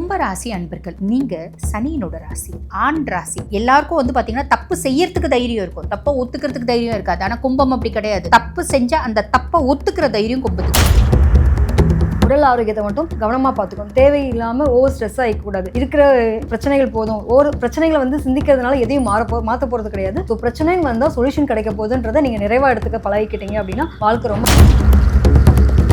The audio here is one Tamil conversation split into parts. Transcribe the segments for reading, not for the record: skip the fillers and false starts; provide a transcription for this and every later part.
கும்பராசி அன்பர்கள், நீங்க சனியினோட ராசி, ஆண் ராசி. எல்லாருக்கும் பாத்தீங்கன்னா தப்பு செய்யறதுக்கு தைரியம் இருக்கும், தப்ப ஒத்துக்கிறதுக்கு தைரியம் இருக்காது. ஆனா கும்பம் அப்படி கிடையாது. தப்பு செஞ்சா அந்த தப்ப ஒத்துக்கிற தைரியம் கும்பத்துக்கு. உடல் ஆரோக்கியத்தை மட்டும் கவனமா பார்த்துக்கணும். தேவையில்லாம ஓவர் ஸ்ட்ரெஸ் ஆகிக்கூடாது. இருக்கிற பிரச்சனைகள் போதும். ஒரு பிரச்சனைகளை சிந்திக்கிறதுனால எதையும் மாற்ற போறது கிடையாது. ஸோ பிரச்சனைகள் வந்தால் சொல்யூஷன் கிடைக்க போகுதுன்றதை நீங்க நிறைவா எடுத்துக்க பழகிக்கிட்டீங்க அப்படின்னா வாழ்க்கை ரொம்ப.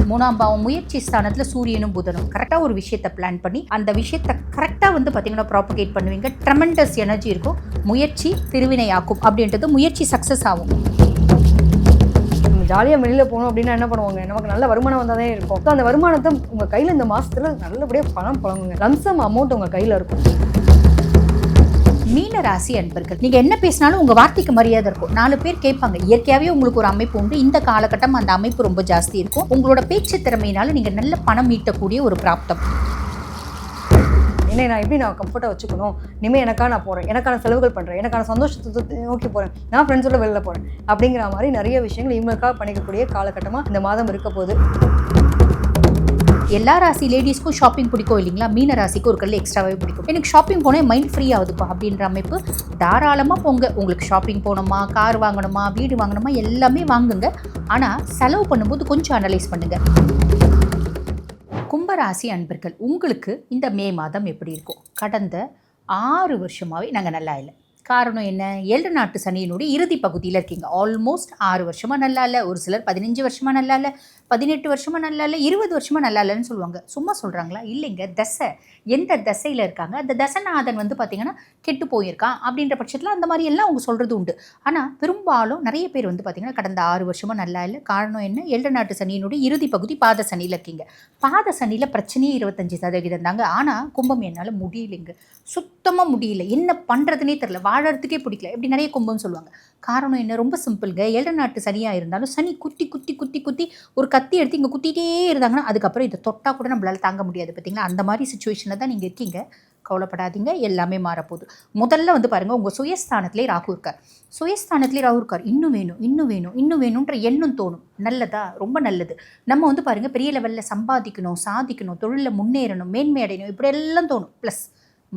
3ஆம் பாவம் முயற்சி ஸ்தானத்துல சூரியனும் புதனும். கரெக்டா ஒரு விஷயத்தை பிளான் பண்ணி அந்த விஷயத்தை கரெக்டா பாத்தீங்கன்னா ப்ராபகேட் பண்ணுவீங்க. ட்ரெமெண்டஸ் எனர்ஜி இருக்கும். முயற்சி திருவினை ஆக்கும் அப்படின்றது முயற்சி சக்சஸ் ஆகும். ஜாலியாக வெளியில் போகணும் அப்படின்னா என்ன பண்ணுவாங்க, நமக்கு நல்ல வருமானம் வந்தால் இருக்கும். ஸோ அந்த வருமானத்தை உங்கள் கையில் இந்த மாதத்தில் நல்லபடியாக பணம் புழங்குங்க. லம்சம் அமௌண்ட் உங்கள் கையில் இருக்கும். மீன ராசி அன்பர்கள், நீங்க என்ன பேசினாலும் உங்க வார்த்தைக்கு மரியாதை இருக்கும். 4 பேர் கேட்பாங்க. இயற்கையாவே உங்களுக்கு ஒரு அமைப்பு உண்டு. இந்த காலகட்டம் அந்த அமைப்பு ரொம்ப ஜாஸ்தி இருக்கும். உங்களோட பேச்சு திறமையினால நீங்க நல்ல பணம் ஈட்டக்கூடிய ஒரு பிராப்தம். என்னை நான் எப்படி கம்ஃபர்ட்டாக வச்சுக்கணும், இனிமேல் எனக்காக நான் போகிறேன், எனக்கான செலவுகள் பண்ணுறேன், எனக்கான சந்தோஷத்தை நோக்கி போகிறேன், நான் ஃப்ரெண்ட்ஸோட வெளில போகிறேன் அப்படிங்கிற மாதிரி நிறைய விஷயங்கள் இவங்களுக்காக பண்ணிக்கக்கூடிய காலகட்டமாக இந்த மாதம் இருக்க போகுது. எல்லா ராசி லேடிஸ்க்கும் ஷாப்பிங் பிடிக்கும் இல்லைங்களா? மீன ராசிக்கு ஒரு கல் எக்ஸ்ட்ராவே பிடிக்கும். எனக்கு ஷாப்பிங் போனால் மைண்ட் ஃப்ரீ ஆகுதுப்பா அப்படின்ற அமைப்பு. தாராளமாக போங்க. உங்களுக்கு ஷாப்பிங் போகணுமா, கார் வாங்கணுமா, வீடு வாங்கணுமா, எல்லாமே வாங்குங்க. ஆனால் செலவு பண்ணும்போது கொஞ்சம் அனலைஸ் பண்ணுங்க. கும்பராசி அன்பர்கள், உங்களுக்கு இந்த மே மாதம் எப்படி இருக்கும்? கடந்த 6 வருஷமாகவே நாங்கள் நல்லா இல்லை. காரணம் என்ன? 7 நாட்டு சனியினுடைய இறுதி பகுதியில் இருக்கீங்க. ஆல்மோஸ்ட் 6 வருஷமாக நல்லா இல்லை. ஒரு சிலர் 15 வருஷமாக நல்லா இல்லை, 18 வருஷமாக நல்லா இல்லை, 20 வருஷமாக நல்லா இல்லைன்னு சொல்லுவாங்க. சும்மா சொல்கிறாங்களா? இல்லைங்க. தசை எந்த தசையில் இருக்காங்க, அந்த தசநாதன் பார்த்தீங்கன்னா கெட்டு போயிருக்கான் அப்படின்ற பட்சத்தில் அந்த மாதிரி எல்லாம் அவங்க சொல்கிறது உண்டு. ஆனால் பெரும்பாலும் நிறைய பேர் பார்த்தீங்கன்னா கடந்த 6 வருஷமாக நல்லா இல்லை. காரணம் என்ன? 7 நாட்டு சனியினுடைய இறுதி பகுதி பாத சனியில் இருக்கீங்க. பாத சனியில் பிரச்சனையே 25% தாங்க. ஆனால் கும்பம் என்னால் முடியலைங்க, சுத்தமாக முடியல, என்ன பண்ணுறதுனே தெரியல, வாழறதுக்கே பிடிக்கல, இப்படி நிறைய கும்பம் சொல்லுவாங்க. காரணம் என்ன? ரொம்ப சிம்பிள்ங்க. 7 நாட்டு சனியாக இருந்தாலும் சனி குத்தி குத்தி குத்தி குத்தி ஒரு கத்தி எடுத்து இங்கே குத்திகிட்டே இருந்தாங்கன்னா அதுக்கப்புறம் இதை தொட்டால் கூட நம்மளால் தாங்க முடியாது. பார்த்தீங்களா? அந்த மாதிரி சுச்சுவேஷனில் தான் நீங்கள் இருக்கீங்க. கவலைப்படாதீங்க, எல்லாமே மாறப்போகுது. முதல்ல பாருங்கள், உங்கள் சுயஸ்தானத்திலே ராகு இருக்கார். சுயஸ்தானத்திலே ராகு இருக்கார். இன்னும் வேணும், இன்னும் வேணும், இன்னும் வேணுன்ற எண்ணம் தோணும். நல்லதா? ரொம்ப நல்லது. நம்ம பாருங்கள், பெரிய லெவலில் சம்பாதிக்கணும், சாதிக்கணும், தொழிலில் முன்னேறணும், மேன்மை அடையணும், இப்படி எல்லாம் தோணும். ப்ளஸ்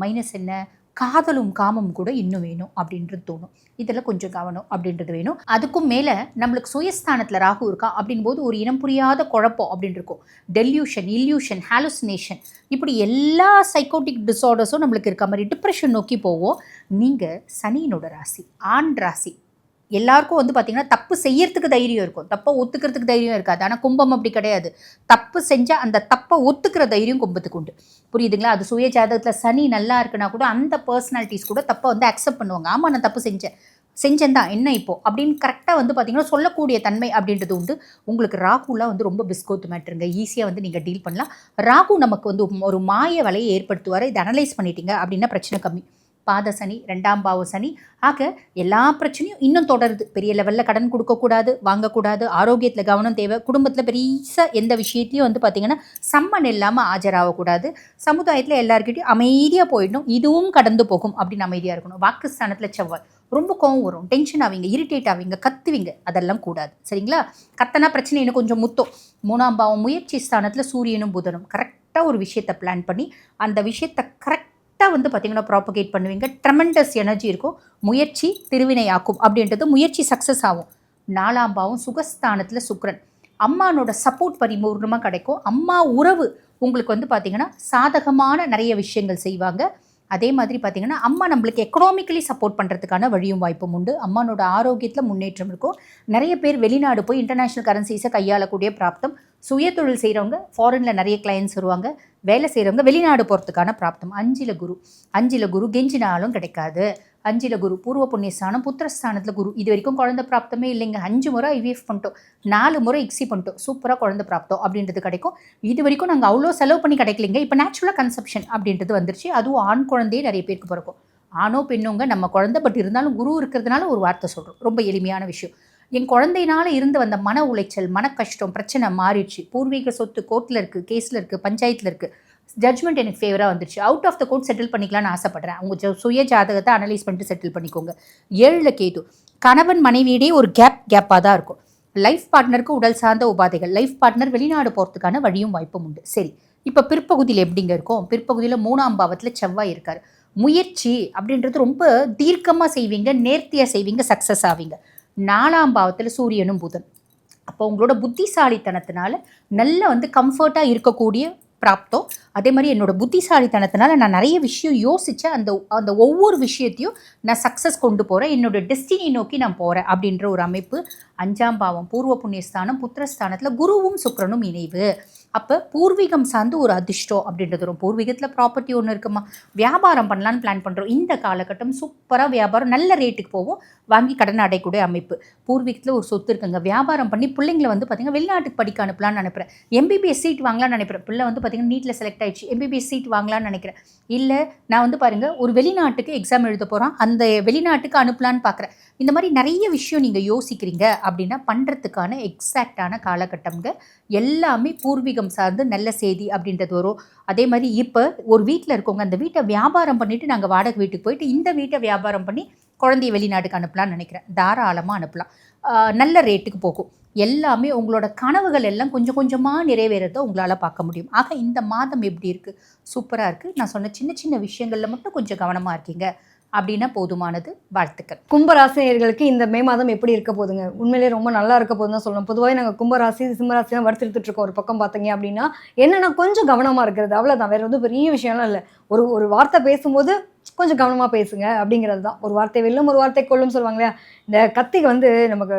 மைனஸ் என்ன? காதலும் காமம் கூட இன்னும் வேணும் அப்படின்றது தோணும். இதில் கொஞ்சம் கவனம் அப்படின்றது வேணும். அதுக்கும் மேலே நம்மளுக்கு சுயஸ்தானத்தில் ராகு இருக்கா அப்படின்போது ஒரு இனம் புரியாத குழப்பம் அப்படின்னு இருக்கும். டெல்யூஷன், இல்யூஷன், ஹாலுசினேஷன், இப்படி எல்லா சைக்கோட்டிக் டிஸார்டர்ஸும் நம்மளுக்கு இருக்க மாதிரி டிப்ரெஷன் நோக்கி போவோம். நீங்கள் சனியினோட ராசி, ஆண் ராசி. எல்லாருக்கும் பார்த்தீங்கன்னா தப்பு செய்யறதுக்கு தைரியம் இருக்கும், தப்பை ஒத்துக்கிறதுக்கு தைரியம் இருக்காது. ஆனால் கும்பம் அப்படி கிடையாது. தப்பு செஞ்சால் அந்த தப்பை ஒத்துக்கிற தைரியம் கும்பத்துக்கு உண்டு. புரியுதுங்களா? அது சுய ஜாதகத்தில் சனி நல்லா இருக்குன்னா கூட அந்த பர்சனாலிட்டிஸ் கூட தப்பை அக்செப்ட் பண்ணுவாங்க. ஆமாம், நான் தப்பு செஞ்சேன் தான், என்ன இப்போ அப்படின்னு கரெக்டாக பார்த்தீங்கன்னா சொல்லக்கூடிய தன்மை அப்படின்றது உண்டு. உங்களுக்கு ராகுலாம் ரொம்ப பிஸ்கோத்து மேட்ருங்க. ஈஸியாக நீங்கள் டீல் பண்ணலாம். ராகு நமக்கு ஒரு மாய வலையை ஏற்படுத்துவார். இதை அனலைஸ் பண்ணிட்டீங்க அப்படின்னா பிரச்சனை கம்மி. பாத சனி, 2ஆம் பாவ சனி, ஆக எல்லா பிரச்சனையும் இன்னும் தொடருது. பெரிய லெவலில் கடன் கொடுக்கக்கூடாது, வாங்கக்கூடாது, ஆரோக்கியத்தில் கவனம் தேவை, குடும்பத்தில் பெரிய எந்த விஷயத்தையும் பார்த்தீங்கன்னா சம்மன் இல்லாமல் ஆஜராகக்கூடாது, சமுதாயத்தில் எல்லாருக்கிட்டையும் அமைதியாக போயிடணும், இதுவும் கடந்து போகும் அப்படின்னு அமைதியாக இருக்கணும். வாக்குஸ்தானத்தில் செவ்வாய், ரொம்ப கோவம் வரும், டென்ஷன் ஆவீங்க, இரிட்டேட் ஆவீங்க, கத்துவீங்க, அதெல்லாம் கூடாது. சரிங்களா? கத்தனா பிரச்சனை இன்னும் கொஞ்சம் முத்தம். 3ஆம் பாவம் முயற்சி ஸ்தானத்தில் சூரியனும் புதனும். கரெக்டாக ஒரு விஷயத்தை பிளான் பண்ணி அந்த விஷயத்தை கரெக்டாக பார்த்தீங்கன்னா ப்ராபகேட் பண்ணுவீங்க. ட்ரெமெண்டஸ் எனர்ஜி இருக்கும். முயற்சி திருவினை ஆக்கும் அப்படின்றது முயற்சி சக்ஸஸ் ஆகும். 4ஆம் பாவம் சுகஸ்தானத்தில் சுக்கிரன். அம்மானோட சப்போர்ட் பரிபூர்ணமாக கிடைக்கும். அம்மா உறவு உங்களுக்கு பார்த்தீங்கன்னா சாதகமான நிறைய விஷயங்கள் செய்வாங்க. அதே மாதிரி பார்த்தீங்கன்னா அம்மா நம்மளுக்கு எக்கனாமிக்கலி சப்போர்ட் பண்ணுறதுக்கான வழியும் வாய்ப்பும் உண்டு. அம்மானோட ஆரோக்கியத்தில் முன்னேற்றம் இருக்கும். நிறைய பேர் வெளிநாடு போய் இன்டர்நேஷ்னல் கரன்சிஸை கையாளக்கூடிய பிராப்தம். சுய தொழில் செய்கிறவங்க, ஃபாரினில் நிறைய கிளையன்ஸ் வருவாங்க. வேலை செய்கிறவங்க வெளிநாடு போகிறதுக்கான பிராப்தம். 5ல் குரு கெஞ்சினாலும் கிடைக்காது. 5ல் குரு பூர்வ புண்ணியஸ்தானம், புத்திரஸ்தானத்தில் குரு. இது வரைக்கும் குழந்தை பிராப்தமே இல்லைங்க. 5 முறை IVF பண்ணிட்டோம், 4 முறை ICSI பண்ணிட்டோம், சூப்பராக குழந்தை பிராப்தம் அப்படின்றது கிடைக்கும். இது வரைக்கும் நாங்கள் அவ்வளோ செலவு பண்ணி கிடைக்கலைங்க, இப்போ நேச்சுரலாக கன்செப்ஷன் அப்படின்றது வந்துருச்சு. அதுவும் ஆண் குழந்தையே நிறைய பேருக்கு பிறக்கும். ஆணோ பெண்ணுங்க நம்ம குழந்தை, பட் இருந்தாலும் குரு இருக்கிறதுனால ஒரு வார்த்தை சொல்கிறோம். ரொம்ப எளிமையான விஷயம். என் குழந்தையினால் இருந்து வந்த மன உளைச்சல், மன கஷ்டம், பிரச்சனை மாறிடுச்சு. பூர்வீக சொத்து கோர்ட்டில் இருக்குது, கேஸில் இருக்குது, பஞ்சாயத்தில் இருக்குது, ஜட்ஜ்மெண்ட் எனக்கு ஃபேவராக வந்துருச்சு, out of the court settle பண்ணிக்கலாம்னு ஆசைப்பட்றேன். உங்கள் சுய ஜாதகத்தை அனலைஸ் பண்ணிட்டு செட்டில் பண்ணிக்கோங்க. 7ல் கேது. கணவன் மனைவியிடையே ஒரு கேப்பாக தான் இருக்கும். லைஃப் பார்ட்னருக்கு உடல் சார்ந்த உபாதைகள், லைஃப் பார்ட்னர் வெளிநாடு போகிறதுக்கான வழியும் வாய்ப்பும் உண்டு. சரி, இப்போ பிற்பகுதியில் எப்படிங்க இருக்கும்? பிற்பகுதியில் 3ஆம் பாவத்தில் செவ்வாய் இருக்கார். முயற்சி அப்படின்றது ரொம்ப தீர்க்கமாக செய்வீங்க, நேர்த்தியாக செய்வீங்க, சக்ஸஸ் ஆவீங்க. 4ஆம் பாவத்தில் சூரியனும் புதன். அப்போ உங்களோட புத்திசாலித்தனத்தினால நல்ல வந்து கம்ஃபர்ட்டாக இருக்கக்கூடிய பிராப்தம். அதே மாதிரி என்னோட புத்திசாலித்தனத்தினால நான் நிறைய விஷயம் யோசித்தேன். அந்த அந்த ஒவ்வொரு விஷயத்தையும் நான் சக்ஸஸ் கொண்டு போகிறேன், என்னோட டெஸ்டினி நோக்கி நான் போகிறேன் அப்படின்ற ஒரு அமைப்பு. 5ஆம் பாவம் பூர்வ புண்ணியஸ்தானம், புத்திரஸ்தானத்தில் குருவும் சுக்கிரனும் இணைவு. அப்போ பூர்வீகம் சார்ந்து ஒரு அதிர்ஷ்டம் அப்படின்றது வரும். பூர்வீகத்தில் ப்ராப்பர்ட்டி ஒன்று இருக்குமா, வியாபாரம் பண்ணலான்னு பிளான் பண்ணுறோம். இந்த காலகட்டம் சூப்பராக வியாபாரம் நல்ல ரேட்டுக்கு போகும், வாங்கி கடன் அடையக்கூடிய அமைப்பு. பூர்வீகத்தில் ஒரு சொத்து இருக்குங்க, வியாபாரம் பண்ணி பிள்ளைங்களை வந்து பார்த்திங்கன்னா வெளிநாட்டுக்கு படிக்க அனுப்பலான்னு நினைக்கிறேன். எம்பிபிஎஸ் சீட் வாங்கலான்னு நினைக்கிறேன். பிள்ளை வந்து பார்த்திங்கன்னா நீட்டில் செலக்ட் ஆகிடுச்சு, எம்பிபிஎஸ் சீட் வாங்கலான்னு நினைக்கிறேன். இல்லை நான் வந்து பாருங்கள் ஒரு வெளிநாட்டுக்கு எக்ஸாம் எழுத போகிறோம், அந்த வெளிநாட்டுக்கு அனுப்பலான்னு பார்க்குறேன். இந்த மாதிரி நிறைய விஷயம் நீங்கள் யோசிக்கிறீங்க அப்படின்னா பண்ணுறதுக்கான எக்ஸாக்டான காலகட்டம்ங்க. எல்லாமே பூர்வீகம் சார்ந்து நல்ல செய்தி அப்படின்றது வரும். அதே மாதிரி இப்போ ஒரு வீட்டில் இருக்கவங்க அந்த வீட்டை வியாபாரம் பண்ணிவிட்டு நாங்கள் வாடகை வீட்டுக்கு போயிட்டு இந்த வீட்டை வியாபாரம் பண்ணி குழந்தைய வெளிநாட்டுக்கு அனுப்பலான்னு நினைக்கிறேன். தாராளமாக அனுப்பலாம், நல்ல ரேட்டுக்கு போகும். எல்லாமே உங்களோட கனவுகள் எல்லாம் கொஞ்சம் கொஞ்சமாக நிறைவேறதை உங்களால் பார்க்க முடியும். ஆக இந்த மாதம் எப்படி இருக்குது? சூப்பராக இருக்குது. நான் சொன்ன சின்ன சின்ன விஷயங்களில் மட்டும் கொஞ்சம் கவனமாக இருக்கீங்க அப்படின்னா போதுமானது. வாழ்த்துக்கள். கும்பராசினியர்களுக்கு இந்த மே மாதம் எப்படி இருக்க போதுங்க? உண்மையிலேயே ரொம்ப நல்லா இருக்க போதுன்னு தான் சொல்லணும். பொதுவாக நாங்கள் கும்பராசி சிம்மராசி தான் வறுத்துட்டு இருக்கோம். ஒரு பக்கம் பார்த்தீங்க அப்படின்னா என்னென்னா கொஞ்சம் கவனமாக இருக்கிறது, அவ்வளோதான். வேறு எதுவும் பெரிய விஷயம்லாம் இல்லை. ஒரு வார்த்தை பேசும்போது கொஞ்சம் கவனமாக பேசுங்க அப்படிங்கிறது தான். ஒரு வார்த்தை வெல்லும் ஒரு வார்த்தை கொள்ளும் சொல்லுவாங்க இல்லையா? இந்த கத்திக்கு வந்து நமக்கு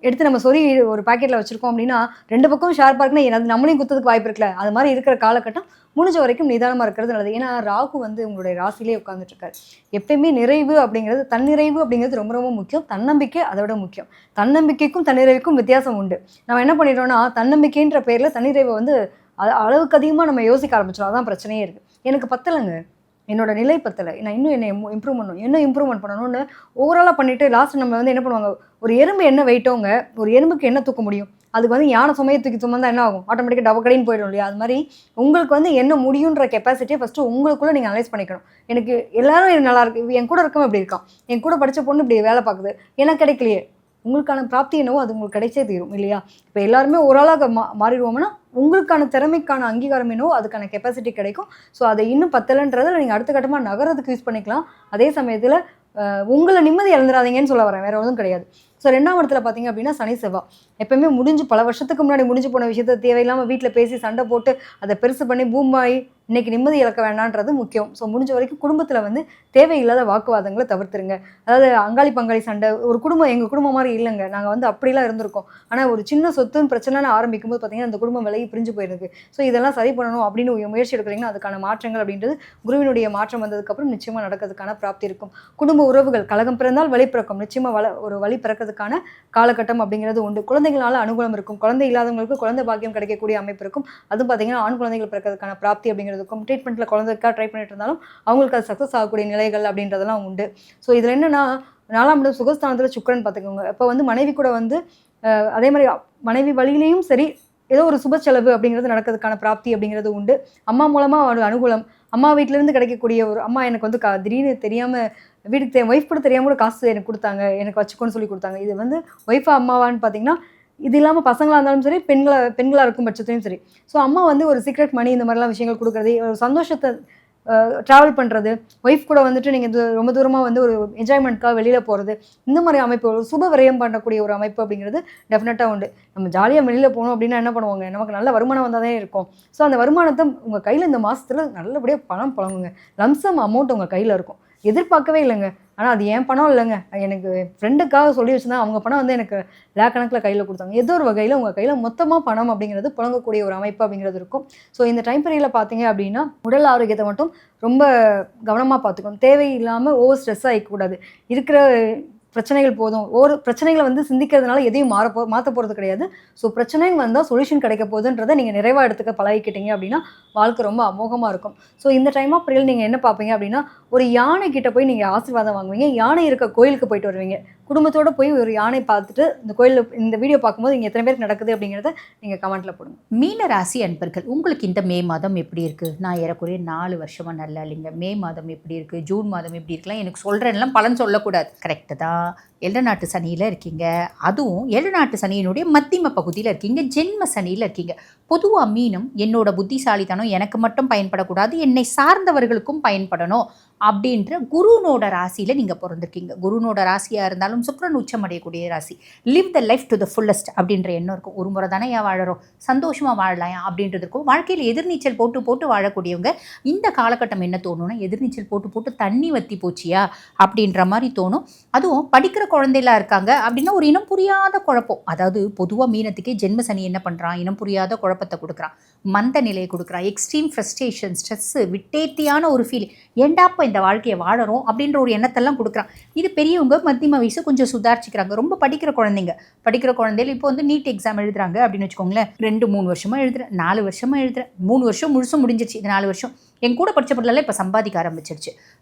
எடுத்து நம்ம சொறி ஒரு பாக்கெட்டில் வச்சுருக்கோம் அப்படின்னா 2 பக்கம் ஷார்ப்பாக இருக்குன்னா அது நம்மளையும் குத்துறதுக்கு வாய்ப்பு இருக்குல்ல. அது மாதிரி இருக்கிற காலகட்டம் முடிஞ்ச வரைக்கும் நிதானமாக இருக்கிறது நல்லது. ஏன்னா ராகு வந்து உங்களுடைய ராசிலே உட்காந்துட்ருக்காரு. எப்பயுமே நிறைவு அப்படிங்கிறது, தன்னிறைவு அப்படிங்கிறது ரொம்ப ரொம்ப முக்கியம். தன்னம்பிக்கை அதை விட முக்கியம். தன்னம்பிக்கைக்கும் தன்னிறைவுக்கும் வித்தியாசம் உண்டு. நம்ம என்ன பண்ணிடுறோம்னா தன்னம்பிக்கைன்ற பேரில் தன்னிறைவை வந்து அளவுக்கு அதிகமாக நம்ம யோசிக்க ஆரம்பிச்சிடும். அதான் பிரச்சனையே இருக்குது. எனக்கு பத்தலைங்க, என்னோட நிலை பத்தலை, நான் இன்னும் என்னை இம்ப்ரூவ்மெண்ட் பண்ணணும்னு ஓவராலாக பண்ணிவிட்டு லாஸ்ட் நம்ம வந்து என்ன பண்ணுவாங்க, ஒரு எறும்பு என்ன வெயிட்டோங்க, ஒரு எறும்புக்கு என்ன தூக்க முடியும்? அதுக்கு வந்து யானை சுமையை தூக்கி சுமந்தா என்ன ஆகும்? ஆட்டோமேட்டிக்காக டபக்கடின்னு போயிடும் இல்லையா? அது மாதிரி உங்களுக்கு வந்து என்ன முடியுன்ற கெப்பாசிட்டியை ஃபஸ்ட்டு உங்களுக்குள்ளே நீங்கள் அனலைஸ் பண்ணிக்கணும். எனக்கு எல்லாரும் நல்லா இருக்கு, என் கூட இருக்கவன் இப்படி இருக்கான், என் கூட படித்த பொண்ணு இப்படி வேலை பார்க்குது, எனக்கு கிடைக்கலையே. உங்களுக்கான பிராப்தி என்னவோ அது உங்களுக்கு கிடைச்சே தீரும் இல்லையா? இப்போ எல்லாருமே ஒரு ஆளாக மாறிடுவோம்னா உங்களுக்கான திறமைக்கான அங்கீகாரம் என்னவோ அதுக்கான கெப்பாசிட்டி கிடைக்கும். ஸோ அதை இன்னும் பத்தலைன்றதை நீங்கள் அடுத்த கட்டமாக நகரத்துக்கு யூஸ் பண்ணிக்கலாம். அதே சமயத்தில் உங்களை நிம்மதி இழந்துடாதீங்கன்னு சொல்ல வரேன், வேறு எதுவும் கிடையாது. ஸோ 2ஆம் இடத்துல பார்த்தீங்க அப்படின்னா சனி செவ்வாய். எப்போயுமே பல வருஷத்துக்கு முன்னாடி முடிஞ்சு போன விஷயத்த தேவையில்லாமல் வீட்டில் பேசி சண்டை போட்டு அதை பெருசு பண்ணி பூமாயி இன்றைக்கி நிம்மதி இழக்க வேண்டான்றது முக்கியம். ஸோ முடிஞ்ச வரைக்கும் குடும்பத்தில் வந்து தேவையில்லாத வாக்குவாதங்களை தவிர்த்துருங்க. அதாவது அங்காளி பங்காளி சண்டை, ஒரு குடும்பம் எங்கள் குடும்பம் மாதிரி இல்லைங்க, நாங்கள் வந்து அப்படிலாம் இருந்திருக்கோம். ஆனால் ஒரு சின்ன சொத்துன்னு பிரச்சனைன்னு ஆரம்பிக்கும் போது பார்த்தீங்கன்னா அந்த குடும்பம் விலகி பிரிஞ்சு போயிருக்கு. ஸோ இதெல்லாம் சரி பண்ணணும் அப்படின்னு முயற்சி எடுக்கிறீங்கன்னா அதுக்கான மாற்றங்கள் அப்படின்றது குருவினுடைய மாற்றம் வந்ததுக்கப்புறம் நிச்சயமாக நடக்கிறதுக்கான பிராப்தி இருக்கும். குடும்ப உறவுகள் கலகம் பிறந்தால் வழி பிறக்கும், நிச்சயமாக ஒரு வழி பிறக்கிறதுக்கான காலகட்டம் அப்படிங்கிறது உண்டு. குழந்தைகளால் அனுகூலம் இருக்கும். குழந்தை இல்லாதவங்களுக்கு குழந்தை பாக்கியம் கிடைக்கக்கூடிய அமைப்பு இருக்கும். அதுவும் பார்த்தீங்கன்னா ஆண் குழந்தைகள் பிறக்கிறதுக்கான பிராப்தி அப்படிங்கிறதுக்கும், ட்ரீட்மெண்ட்டில் குழந்தைக்காக ட்ரை பண்ணிட்டு இருந்தாலும் அவங்களுக்கு அது சக்ஸஸ் ஆகக்கூடிய நிலைகள் அப்படின்றதெல்லாம் உண்டு. ஸோ இதில் என்னென்னா 4ஆம் இடம் சுகஸ்தானத்தில் சுக்கிரன் பார்த்துக்கோங்க. இப்போ வந்து மனைவி கூட வந்து அதே மாதிரி மனைவி வழியிலையும் சரி ஏதோ ஒரு சுப செலவு அப்படிங்கிறது நடக்கிறதுக்கான பிராப்தி அப்படிங்கிறது உண்டு. அம்மா மூலமாக ஒரு அனுகூலம், அம்மா வீட்டிலேருந்து கிடைக்கக்கூடிய ஒரு அம்மா எனக்கு வந்து திடீர்னு தெரியாமல் வீட்டுக்கு ஒய்ஃப் கூட தெரியாமல் கூட காசு எனக்கு கொடுத்தாங்க, எனக்கு வச்சுக்கோன்னு சொல்லி கொடுத்தாங்க. இது வந்து ஒய்ஃபா அம்மாவான்னு பார்த்தீங்கன்னா இது இல்லாமல் பசங்களாக இருந்தாலும் சரி பெண்களாக இருக்கும் பட்சத்துலையும் சரி. ஸோ அம்மா வந்து ஒரு சீக்ரெட் மணி இந்த மாதிரிலாம் விஷயங்கள் கொடுக்குறது, ஒரு சந்தோஷத்தை ட்ராவல் பண்ணுறது, ஒய்ஃப் கூட வந்துட்டு நீங்கள் ரொம்ப தூரமாக வந்து ஒரு என்ஜாய்மெண்ட்காக வெளியில் போகிறது, இந்த மாதிரி அமைப்பு ஒரு சுப விரயம் பண்ணக்கூடிய ஒரு அமைப்பு அப்படிங்கிறது டெஃபினட்டாக உண்டு. நம்ம ஜாலியாக வெளியில் போகணும் அப்படின்னா என்ன பண்ணுவாங்க, நமக்கு நல்ல வருமானம் வந்தால் தான் இருக்கும். ஸோ அந்த வருமானத்தை உங்கள் கையில் இந்த மாதத்தில் நல்லபடியாக பணம் புழங்குங்க. லம்சம் அமௌண்ட் உங்கள் கையில் இருக்கும். எதிர்பார்க்கவே இல்லைங்க, ஆனால் அது என் பணம் இல்லைங்க, எனக்கு ஃப்ரெண்டுக்காக சொல்லி வச்சுருந்தா அவங்க பணம் வந்து எனக்கு லேக் கணக்கில் கையில் கொடுத்தாங்க. ஏதோ ஒரு வகையில் உங்கள் கையில் மொத்தமாக பணம் அப்படிங்கிறது புழங்கக்கூடிய ஒரு அமைப்பு அப்படிங்கிறது இருக்கும். ஸோ இந்த டைம் பீரியடில் பார்த்தீங்க அப்படின்னா உடல் ஆரோக்கியத்தை மட்டும் ரொம்ப கவனமாக பார்த்துக்கணும். தேவையில்லாமல் ஓவர் ஸ்ட்ரெஸ் ஆகிக்கூடாது. இருக்கிற பிரச்சனைகள் போதும். பிரச்சனைகளை வந்து சிந்திக்கிறதுனால எதையும் மாற்ற போகிறது கிடையாது. ஸோ பிரச்சனைங்க வந்தால் சொல்யூஷன் கிடைக்க போகுதுன்றதை நீங்கள் நிறைவாக எடுத்துக்க பழகிக்கிட்டீங்க அப்படின்னா வாழ்க்கை ரொம்ப அமோகமாக இருக்கும். ஸோ இந்த டைம் ஆஃப் பீரியட் நீங்கள் என்ன பார்ப்பீங்க அப்படின்னா ஒரு யானை கிட்ட போய் நீங்கள் ஆசீர்வாதம் வாங்குவீங்க. யானை இருக்க கோயிலுக்கு போயிட்டு வருவீங்க. குடும்பத்தோடு போய் ஒரு யானை பார்த்துட்டு இந்த கோயிலில் இந்த வீடியோ பார்க்கும்போது இங்கே எத்தனை பேருக்கு நடக்குது அப்படிங்கிறத நீங்கள் கமெண்ட்டில் போடுங்க. மீன ராசி அன்பர்கள், உங்களுக்கு இந்த மே மாதம் எப்படி இருக்குது? நான் ஏறக்குறைய 4 வருஷமாக நல்லா இல்லைங்க. மே மாதம் எப்படி இருக்குது, ஜூன் மாதம் எப்படி இருக்கலாம் எனக்கு சொல்கிறேன்லாம் பலன் சொல்லக்கூடாது, கரெக்டு தான். ஏழரை நாட்டு சனியில் இருக்கீங்க, அதுவும் ஏழரை நாட்டு சனியினுடைய மத்திம பகுதியில் இருக்கீங்க, ஜென்ம சனியில் இருக்கீங்க. பொதுவாக மீனம் என்னோட புத்திசாலித்தனம் எனக்கு மட்டும் பயன்படக்கூடாது, என்னை சார்ந்தவர்களுக்கும் பயன்படணும் அப்படின்ற குருனோட ராசியில் நீங்கள் பிறந்திருக்கீங்க. குருனோட ராசியாக இருந்தாலும் சுக்கிரன் உச்சம் அடையக்கூடிய ராசி. Live the life to the fullest அப்படின்ற எண்ணம் இருக்கும். ஒரு முறை தானே ஏன் வாழறோம், சந்தோஷமாக வாழலாம் அப்படின்றது இருக்கும். வாழ்க்கையில் எதிர்நீச்சல் போட்டு போட்டு வாழக்கூடியவங்க இந்த காலகட்டம் என்ன தோணும்னா, எதிர்நீச்சல் போட்டு போட்டு தண்ணி வற்றி போச்சியா அப்படின்ற மாதிரி தோணும். அதுவும் படிக்கிற குழந்தைலாம் இருக்காங்க அப்படின்னா ஒரு இனம் புரியாத குழப்பம். அதாவது பொதுவாக மீனத்துக்கே ஜென்ம சனி என்ன பண்ணுறான், இனம் புரியாத குழப்பத்தை கொடுக்குறான், மந்த நிலையை கொடுக்குறான், எக்ஸ்ட்ரீம் ஃப்ரஸ்ட்ரேஷன், ஸ்ட்ரெஸ்ஸு, விட்டேத்தியான ஒரு ஃபீல், ஏண்டாப்பா இந்த வாழ்க்கையை வாழறோம் அப்படின்ற ஒரு எண்ணத்தெல்லாம் கொடுக்குறான். இது பெரியவங்க மத்தியம வயசு கொஞ்சம் சுதாரிச்சுக்கிறாங்க. ரொம்ப படிக்கிற குழந்தைகள் இப்போ வந்து நீட் எக்ஸாம் எழுதுறாங்க அப்படின்னு வச்சுக்கோங்களேன். 2-3 வருஷமாக எழுதுறேன், 4 வருஷமாக எழுதுறேன், 3 வருஷம் முழுசும் முடிஞ்சிருச்சு, இது 4 வருஷம். என் கூட படித்த பிள்ளைலாம் இப்போ சம்பாதிக்க ஆரம்பிச்சிருச்சு.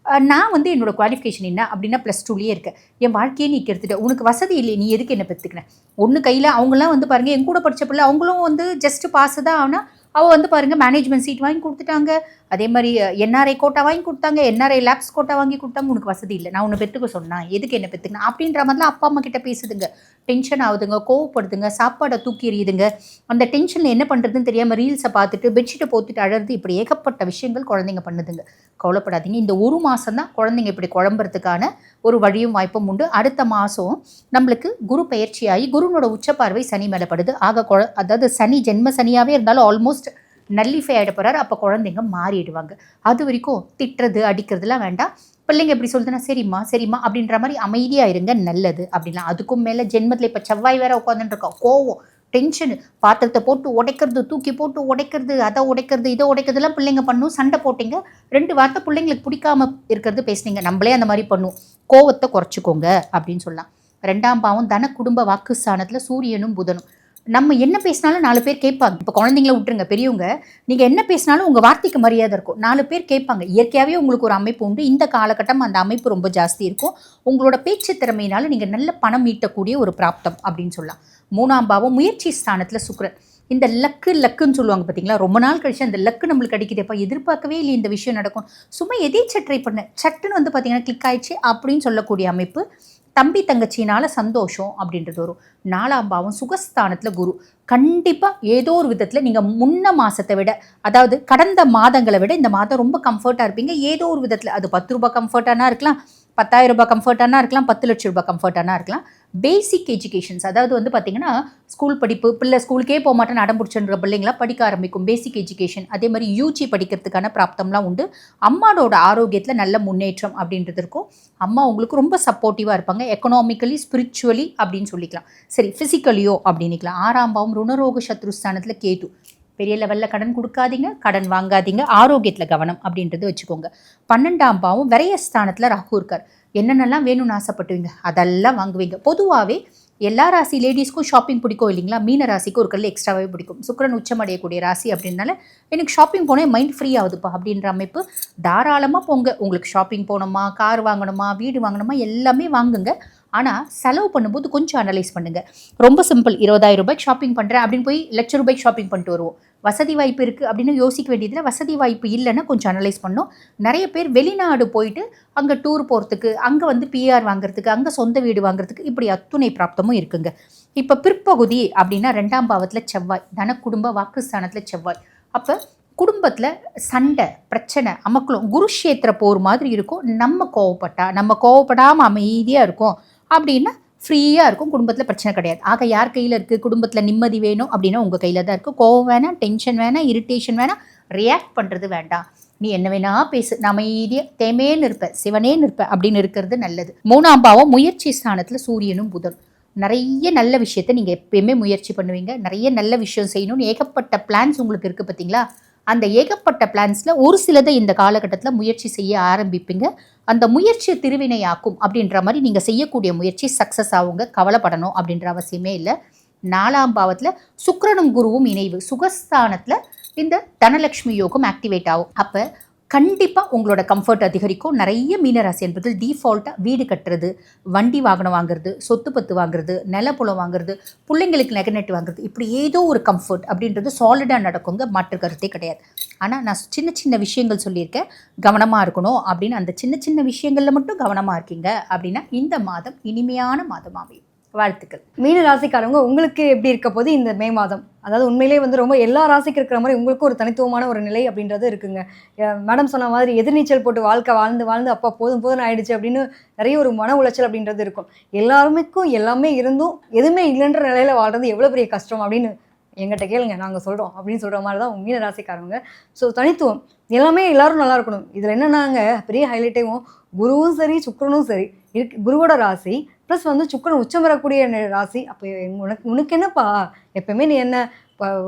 நான் வந்து என்னோட குவாலிஃபிகேஷன் என்ன அப்படின்னா +2லேயே இருக்கேன். என் வாழ்க்கையே நீ கெடுத்துட்ட, உனக்கு வசதி இல்லை, நீ எதுக்கு என்ன பெற்றுக்கிறேன் ஒன்று கையில். அவங்களாம் வந்து பாருங்கள், என் கூட படித்த பிள்ளை அவங்களும் வந்து ஜஸ்ட் பாஸ் தான். ஆனால் அவள் வந்து பாருங்கள் மேனேஜ்மெண்ட் சீட் வாங்கி கொடுத்துட்டாங்க, அதே மாதிரி NRI கோட்டா வாங்கி கொடுத்தாங்க, NRI லேப்ஸ் கோட்டா வாங்கி கொடுத்தாங்க. உனக்கு வசதி இல்லை, நான் உன்னை பெற்றுக்க சொன்னேன், எதுக்கு என்ன பெற்றுக்கணும் அப்படின்ற மாதிரிலாம் அப்பா அம்மா கிட்ட பேசுதுங்க. டென்ஷன் ஆகுதுங்க, கோவப்படுதுங்க, சாப்பாடை தூக்கி எறியுதுங்க. அந்த டென்ஷனில் என்ன பண்ணுறதுன்னு தெரியாமல் ரீல்ஸை பார்த்துட்டு பெட்ஷீட்டை போட்டுட்டு அழறது, இப்படி ஏகப்பட்ட விஷயங்கள் குழந்தைங்க பண்ணுதுங்க. கவலைப்படாதீங்க, இந்த ஒரு மாதம் தான் குழந்தைங்க இப்படி குழம்புறதுக்கான ஒரு வழியும் வாய்ப்பும் உண்டு. அடுத்த மாதம் நம்மளுக்கு குரு பயிற்சியாகி குருனோட உச்சப்பார்வை சனி மேலே படுது. அதாவது சனி ஜென்ம சனியாகவே இருந்தாலும் ஆல்மோஸ்ட் நல்லிஃபை ஆகிட போகிறார். அப்போ குழந்தைங்க மாறிடுவாங்க. அது வரைக்கும் திட்டுறது அடிக்கிறதுலாம் வேண்டாம். பிள்ளைங்க எப்படி சொல்லுதுன்னா சரிம்மா சரிம்மா அப்படின்ற மாதிரி அமைதியாக இருங்க, நல்லது அப்படின்லாம். அதுக்கும் மேலே ஜென்மத்தில் இப்போ செவ்வாய் வேற உட்காந்துட்டுருக்கோம், கோவம், டென்ஷனு, பாத்திரத்தை போட்டு உடைக்கிறது, தூக்கி போட்டு உடைக்கிறது, அதை உடைக்கிறது, இதை உடைக்கிறதுலாம் பிள்ளைங்க பண்ணும். சண்டை போட்டிங்க, 2 வார்த்தை பிள்ளைங்களுக்கு பிடிக்காம இருக்கிறது பேசுனீங்க, நம்மளே அந்த மாதிரி பண்ணும். கோவத்தை குறைச்சிக்கோங்க அப்படின்னு சொல்லலாம். 2ஆம் பாவம் தன குடும்ப வாக்குஸ்தானத்தில் சூரியனும் புதனும். நம்ம என்ன பேசினாலும் 4 பேர் கேட்பாங்க. இப்போ குழந்தைங்கள விட்டுருங்க, பெரியவங்க நீங்கள் என்ன பேசினாலும் உங்கள் வார்த்தைக்கு மரியாதை இருக்கும், 4 பேர் கேட்பாங்க. இயற்கையாகவே உங்களுக்கு ஒரு அமைப்பு உண்டு. இந்த காலகட்டம் அந்த அமைப்பு ரொம்ப ஜாஸ்தி இருக்கும். உங்களோட பேச்சு திறமையினால நீங்கள் நல்ல பணம் ஈட்டக்கூடிய ஒரு பிராப்தம் அப்படின்னு சொல்லலாம். 3ஆம் பாவம் முயற்சி ஸ்தானத்தில் சுக்கிரன். இந்த லக்குன்னு சொல்லுவாங்க பார்த்தீங்களா, ரொம்ப நாள் கழிச்சு அந்த லக்கு நம்மளுக்கு அடிக்குதுப்பா, எதிர்பார்க்கவே இல்லை இந்த விஷயம் நடக்கும், சும்மா எதேச்சும் ட்ரை பண்ண, சட்டுன்னு வந்து பார்த்தீங்கன்னா கிளிக் ஆயிடுச்சு அப்படின்னு சொல்லக்கூடிய அமைப்பு. தம்பி தங்கச்சினால சந்தோஷம் அப்படின்றது வரும். 4ஆம் பாவம் சுகஸ்தானத்தில் குரு. கண்டிப்பாக ஏதோ ஒரு விதத்தில் நீங்கள் முன்ன மாதத்தை விட, அதாவது கடந்த மாதங்களை விட இந்த மாதம் ரொம்ப கம்ஃபர்ட்டாக இருப்பீங்க. ஏதோ ஒரு விதத்தில் அது 10 ரூபாய் கம்ஃபர்ட்டானா இருக்கலாம், 10,000 ரூபாய் கம்ஃபர்ட்டானா இருக்கலாம், 10 லட்சம் ரூபாய் கம்ஃபர்ட்டானா இருக்கலாம். பேசிக் எஜுகேஷன்ஸ், அதாவது வந்து பார்த்திங்கன்னா ஸ்கூல் படிப்பு, பிள்ளை ஸ்கூலுக்கே போக மாட்டேன்னு அடம்பிடிச்சுன்ற பிள்ளைங்களாம் படிக்க ஆரம்பிக்கும். பேசிக் எஜுகேஷன், அதே மாதிரி UG படிக்கிறதுக்கான பிராப்தம்லாம் உண்டு. அம்மாவோட ஆரோக்கியத்தில் நல்ல முன்னேற்றம் அப்படின்றது இருக்கும். அம்மா உங்களுக்கு ரொம்ப சப்போர்ட்டிவாக இருப்பாங்க, எக்கனாமிக்கலி, ஸ்பிரிச்சுவலி அப்படின்னு சொல்லிக்கலாம். சரி, ஃபிசிக்கலியோ அப்படின்னிக்கலாம். 6ஆம் பாவம் ருணரோக சத்ருஸ்தானத்தில் கேது. பெரிய லெவலில் கடன் கொடுக்காதீங்க, கடன் வாங்காதீங்க, ஆரோக்கியத்தில் கவனம் அப்படின்றது வச்சுக்கோங்க. 12ஆம் பாவம் விரயஸ்தானத்தில் ராகு இருக்கார். என்னென்னலாம் வேணும்னு ஆசைப்பட்டுவீங்க அதெல்லாம் வாங்குவீங்க. பொதுவாகவே எல்லா ராசி லேடிஸ்க்கும் ஷாப்பிங் பிடிக்கும் இல்லைங்களா, மீன ராசிக்கு ஒரு கல் எக்ஸ்ட்ராவே பிடிக்கும். சுக்கிரன் உச்சம் அடையக்கூடிய ராசி அப்படின்னால எனக்கு ஷாப்பிங் போனால் மைண்ட் ஃப்ரீ ஆகுதுப்பா அப்படின்ற அமைப்பு. தாராளமாக போங்க, உங்களுக்கு ஷாப்பிங் போகணுமா, கார் வாங்கணுமா, வீடு வாங்கணுமா, எல்லாமே வாங்குங்க. ஆனால் செலவு பண்ணும்போது கொஞ்சம் அனலைஸ் பண்ணுங்கள். ரொம்ப சிம்பிள், 20,000 ரூபாய்க்கு ஷாப்பிங் பண்ணுறேன் அப்படின்னு போய் ₹1,00,000 ஷாப்பிங் பண்ணிட்டு வருவோம். வசதி வாய்ப்பு இருக்குது அப்படின்னு யோசிக்க வேண்டியதில், வசதி வாய்ப்பு இல்லைன்னா கொஞ்சம் அனலைஸ் பண்ணணும். நிறைய பேர் வெளிநாடு போயிட்டு அங்கே டூர் போகிறதுக்கு, அங்கே வந்து PR வாங்குறதுக்கு, அங்கே சொந்த வீடு வாங்குறதுக்கு, இப்படி அத்துணை பிராப்தமும் இருக்குங்க. இப்போ பிற்பகுதி அப்படின்னா 2ஆம் பாவத்தில் செவ்வாய், தன குடும்ப வாக்குஸ்தானத்தில் செவ்வாய். அப்போ குடும்பத்தில் சண்டை, பிரச்சனை, அமக்களும், குருஷேத்திர போர் மாதிரி இருக்கும். நம்ம கோவப்படாமல் அமைதியாக இருக்கும் அப்படின்னா ஃப்ரீயாக இருக்கும், குடும்பத்தில் பிரச்சனை கிடையாது. ஆக யார் கையில் இருக்குது, குடும்பத்தில் நிம்மதி வேணும் அப்படின்னா உங்கள் கையில் தான் இருக்குது. கோவம் வேணாம், டென்ஷன் வேணாம், இரிட்டேஷன் வேணாம், ரியாக்ட் பண்ணுறது வேண்டாம். நீ என்ன வேணா பேசு, நான் அமைதியாக தேமேன்னு இருப்பேன், சிவனேன்னு இருப்பேன் அப்படின்னு இருக்கிறது நல்லது. 3ஆம் பாவம் முயற்சி ஸ்தானத்தில் சூரியனும் புதன். நிறைய நல்ல விஷயத்தை நீங்கள் எப்பயுமே முயற்சி பண்ணுவீங்க. நிறைய நல்ல விஷயம் செய்யணும்னு ஏகப்பட்ட பிளான்ஸ் உங்களுக்கு இருக்குது பார்த்தீங்களா. அந்த ஏகப்பட்ட பிளான்ஸில் ஒரு சிலதை இந்த காலகட்டத்தில் முயற்சி செய்ய ஆரம்பிப்பீங்க. அந்த முயற்சியை திருவினையாக்கும் அப்படின்ற மாதிரி நீங்கள் செய்யக்கூடிய முயற்சி சக்ஸஸ் ஆகுங்க. கவலைப்படணும் அப்படின்ற அவசியமே இல்லை. 4ஆம் பாவத்தில் சுக்கிரனும் குருவும் இணைவு, சுகஸ்தானத்தில் இந்த தனலட்சுமி யோகம் ஆக்டிவேட் ஆகும். அப்போ கண்டிப்பாக உங்களோட கம்ஃபர்ட் அதிகரிக்கும். நிறைய மீனராசி என்பது டிஃபால்ட்டாக வீடு கட்டுறது, வண்டி வாகனம் வாங்குறது, சொத்து பத்து வாங்குறது, நிலப்புலம் வாங்குறது, பிள்ளைங்களுக்கு நெகனெட் வாங்குறது, இப்படி ஏதோ ஒரு கம்ஃபர்ட் அப்படின்றது சாலிடாக நடக்குங்க, மாற்று கருத்தே கிடையாது. ஆனால் நான் சின்ன சின்ன விஷயங்கள் சொல்லியிருக்கேன், கவனமாக இருக்கணும் அப்படின்னு. அந்த சின்ன சின்ன விஷயங்களில் மட்டும் கவனமாக இருக்கீங்க அப்படின்னா இந்த மாதம் இனிமையான மாதம் அமையும். வாழ்த்துக்கள். மீன ராசிக்காரவங்க உங்களுக்கு எப்படி இருக்க போது இந்த மே மாதம்? அதாவது உண்மையிலேயே வந்து ரொம்ப எல்லா ராசிக்கு இருக்கிற மாதிரி உங்களுக்கும் ஒரு தனித்துவமான ஒரு நிலை அப்படின்றது இருக்குங்க. மேடம் சொன்ன மாதிரி எதிர்நீச்சல் போட்டு வாழ்க்கை வாழ்ந்து வாழ்ந்து அப்பா போதும் போதும்னு ஆயிடுச்சு அப்படின்னு நிறைய ஒரு மன உளைச்சல் அப்படின்றது இருக்கும். எல்லாருமேக்கும் எல்லாமே இருந்தும் எதுவுமே இல்லைன்ற நிலையில வாழ்றது எவ்வளோ பெரிய கஷ்டம் அப்படின்னு எங்கிட்ட கேளுங்க, நாங்கள் சொல்கிறோம் அப்படின்னு சொல்கிற மாதிரி தான் மீன ராசிக்காரவங்க. ஸோ தனித்துவம் எல்லாமே எல்லாரும் நல்லா இருக்கணும். இதில் என்னன்னாங்க பெரிய ஹைலைட்டேவும் குருவும் சரி சுக்கிரனும் சரி குருவோட ராசி ப்ளஸ் வந்து சுக்கிரன் உச்சம் வரக்கூடிய ராசி. அப்போ உனக்கு என்னப்பா எப்பவுமே நீ என்ன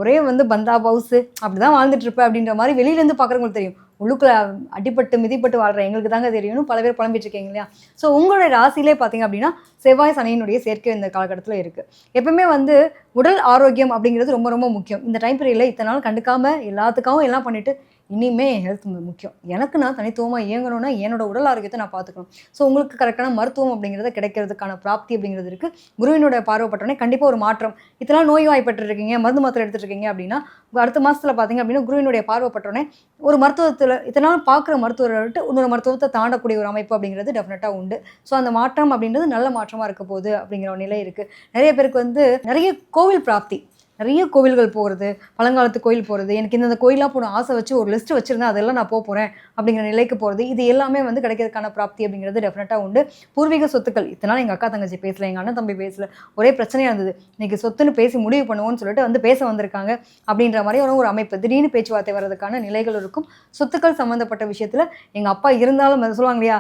ஒரே வந்து பந்தா பவுஸு அப்படி தான் வாழ்ந்துட்டு இருப்ப அப்படின்ற மாதிரி வெளியிலேருந்து பார்க்குறவங்களுக்கு தெரியும். உள்ளுக்குள்ள அடிப்பட்டு மிதிப்பட்டு வாழ்கிற எங்களுக்கு தாங்க தெரியும்னு பல பேர் புலம்பிட்டு இருக்கீங்க இல்லையா? ஸோ உங்களோட ராசியிலே பார்த்தீங்க அப்படின்னா செவ்வாய் சனியினுடைய சேர்க்கை இந்த காலகட்டத்தில் இருக்குது. எப்பவுமே வந்து உடல் ஆரோக்கியம் அப்படிங்கிறது ரொம்ப ரொம்ப முக்கியம். இந்த டைம் பீரியடில் இத்தனை நாள் கண்டுக்காமல் எல்லாத்துக்காகவும் எல்லாம் பண்ணிவிட்டு இனிமே ஹெல்த் முக்கியம். எனக்கு நான் தனித்துவமாக இயங்கணும்னா என்னோட உடல் ஆரோக்கியத்தை நான் பார்த்துக்கணும். ஸோ உங்களுக்கு கரெக்டான மருத்துவம் அப்படிங்கிறத கிடைக்கிறதுக்கான பிராப்தி அப்படிங்கிறது இருக்குது. குருவினோட பார்வைப்பட்டோன்னே கண்டிப்பாக ஒரு மாற்றம். இத்தனை நோய்வாய்ப்பட்டு இருக்கீங்க, மருந்து மாத்திரை எடுத்துகிட்டு இருக்கீங்க அப்படின்னா அடுத்த மாதத்தில் பார்த்தீங்க அப்படின்னா குருவினுடைய பார்வைப்பட்டோன்னே ஒரு மருத்துவத்தில் இத்தனை நாள் பார்க்குற மருத்துவரை விட்டு இன்னொரு மருத்துவத்தை தாண்டக்கூடிய ஒரு அமைப்பு அப்படிங்கிறது டெஃபினட்டாக உண்டு. ஸோ அந்த மாற்றம் அப்படின்றது நல்ல மாற்றமாக இருக்க போகுது அப்படிங்கிற ஒரு நிலை இருக்குது. நிறைய பேருக்கு வந்து நிறைய கோவில் பிராப்தி, நிறைய கோவில்கள் போகிறது, பழங்காலத்து கோயில் போகிறது, எனக்கு இந்த கோயிலாக போன ஆசை வச்சு ஒரு லிஸ்ட்டு வச்சுருந்தேன் அதெல்லாம் நான் போகிறேன் அப்படிங்கிற நிலைக்கு போகிறது, இது எல்லாமே வந்து கிடைக்கிறதுக்கான பிராப்தி அப்படிங்கிறது டெஃபினட்டாக உண்டு. பூர்வீக சொத்துக்கள் இத்தனை எங்கள் அக்கா தங்கச்சி பேசல, எங்கள் அண்ணன் தம்பி பேசல, ஒரே பிரச்சனையாக இருந்தது. இன்றைக்கி சொத்துன்னு பேசி முடிவு பண்ணுவோன்னு சொல்லிட்டு வந்து பேச வந்திருக்காங்க அப்படின்ற மாதிரி ஒரு அமைப்பு. திடீர்னு பேச்சுவார்த்தை வர்றதுக்கான நிலைகள் இருக்கும். சொத்துக்கள் சம்மந்தப்பட்ட விஷயத்தில் எங்கள் அப்பா இருந்தாலும் அதை சொல்லுவாங்க இல்லையா,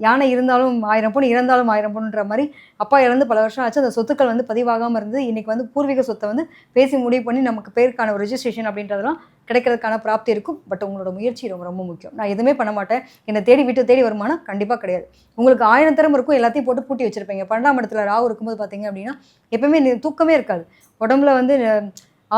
யானை இருந்தாலும் 1000 பொண்ணு இறந்தாலும் 1000 பொண்ணுன்ற மாதிரி அப்பா இறந்து பல வருஷம் ஆச்சு. அந்த சொத்துக்கள் வந்து பதிவாகாமல் இருந்து இன்றைக்கி வந்து பூர்வீக சொத்தை வந்து பேசி முடிவு பண்ணி நமக்கு பேருக்கான ஒரு ரெஜிஸ்ட்ரேஷன் அப்படின்றதெல்லாம் கிடைக்கிறதுக்கான பிராப்தி இருக்கும். பட் உங்களோட முயற்சி ரொம்ப ரொம்ப முக்கியம். நான் எதுவுமே பண்ண மாட்டேன், என்னை தேடி விட்டு தேடி வருமானம் கண்டிப்பாக கிடையாது. உங்களுக்கு 1000 திறமை இருக்கும், எல்லாத்தையும் போட்டு பூட்டி வச்சுருப்பீங்க. 12ஆம் இடத்துல ராகு இருக்கும்போது பார்த்தீங்க அப்படின்னா எப்பவுமே தூக்கமே இருக்காது. உடம்புல வந்து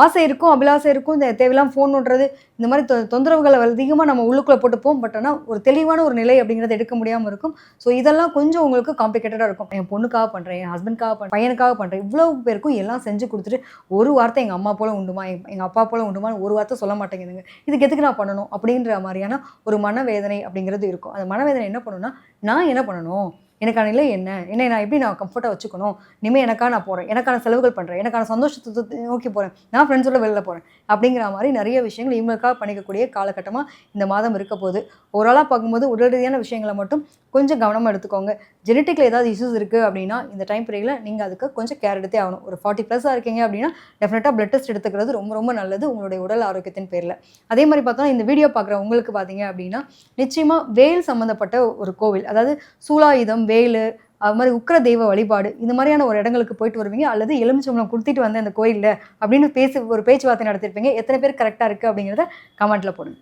ஆசை இருக்கும், அபிலாசை இருக்கும், இந்த தேவையில்லாமல் ஃபோன் நோண்டுறது, இந்த மாதிரி தொந்தரவுகளை அதிகமாக நம்ம உள்ளுக்குள்ளே போட்டுப்போம். பட் ஆனால் ஒரு தெளிவான ஒரு நிலை அப்படிங்கிறத எடுக்க முடியாமல் இருக்கும். ஸோ இதெல்லாம் கொஞ்சம் உங்களுக்கு காம்ப்ளிகேட்டடாக இருக்கும். என் பொண்ணுக்காக பண்ணுறேன், என் ஹஸ்பண்ட்காக பண்ணுறேன், பையனுக்காக பண்ணுறேன், இவ்வளோ பேருக்கும் எல்லாம் செஞ்சு கொடுத்துட்டு ஒரு வார்த்தை எங்கள் அம்மா போல் உண்டுமா, எங்கள் அப்பா போல் உண்டுமான்னு ஒரு வார்த்தை சொல்ல மாட்டேங்குதுங்க. இதுக்கு எதுக்கு நான் பண்ணணும் அப்படின்ற மாதிரியான ஒரு மனவேதனை அப்படிங்கிறது இருக்கும். அந்த மனவேதனை என்ன பண்ணுன்னா, நான் என்ன பண்ணணும், எனக்கான நிலை என்ன, என்னை நான் எப்படி நான் கம்ஃபர்ட்டாக வச்சுக்கணும், இனிமேல் எனக்காக நான் போகிறேன், எனக்கான செலவுகள் பண்ணுறேன், எனக்கான சந்தோஷத்தை நோக்கி போகிறேன், நான் ஃப்ரெண்ட்ஸோட வெளில போகிறேன் அப்படிங்கிற மாதிரி நிறைய விஷயங்கள் இவங்களுக்காக பண்ணிக்கக்கூடிய காலகட்டமாக இந்த மாதம் இருக்க போகுது. ஓவராலாக பார்க்கும்போது உடல் ரீதியான விஷயங்களை மட்டும் கொஞ்சம் கவனமாக எடுத்துக்கோங்க. ஜெனட்டிக்கில் ஏதாவது இஷ்யூஸ் இருக்குது அப்படின்னா இந்த டைம் பீரியடில் நீங்கள் அதுக்கு கொஞ்சம் கேர் எடுத்தே ஆகணும். ஒரு 40+ இருக்கீங்க அப்படின்னா டெஃபினட்டாக பிளட் டெஸ்ட் எடுத்துக்கிறது ரொம்ப ரொம்ப நல்லது உங்களுடைய உடல் ஆரோக்கியத்தின் பேரில். அதே மாதிரி பார்த்தோன்னா இந்த வீடியோ பார்க்குற உங்களுக்கு பார்த்தீங்க அப்படின்னா நிச்சயமாக வேல் சம்மந்தப்பட்ட ஒரு கோவில், அதாவது சூலாயுதம், வேலு, அது மாதிரி உக்கிர தெய்வ வழிபாடு, இந்த மாதிரியான ஒரு இடங்களுக்கு போயிட்டு வருவீங்க. அல்லது எலுமிச்சம்பழம் கொடுத்துட்டு வந்தேன் அந்த கோயிலில் அப்படின்னு ஒரு பேச்சுவார்த்தை நடத்திருப்பீங்க. எத்தனை பேர் கரெக்டாக இருக்குது அப்படிங்கிறத கமெண்ட்டில் போடுங்க.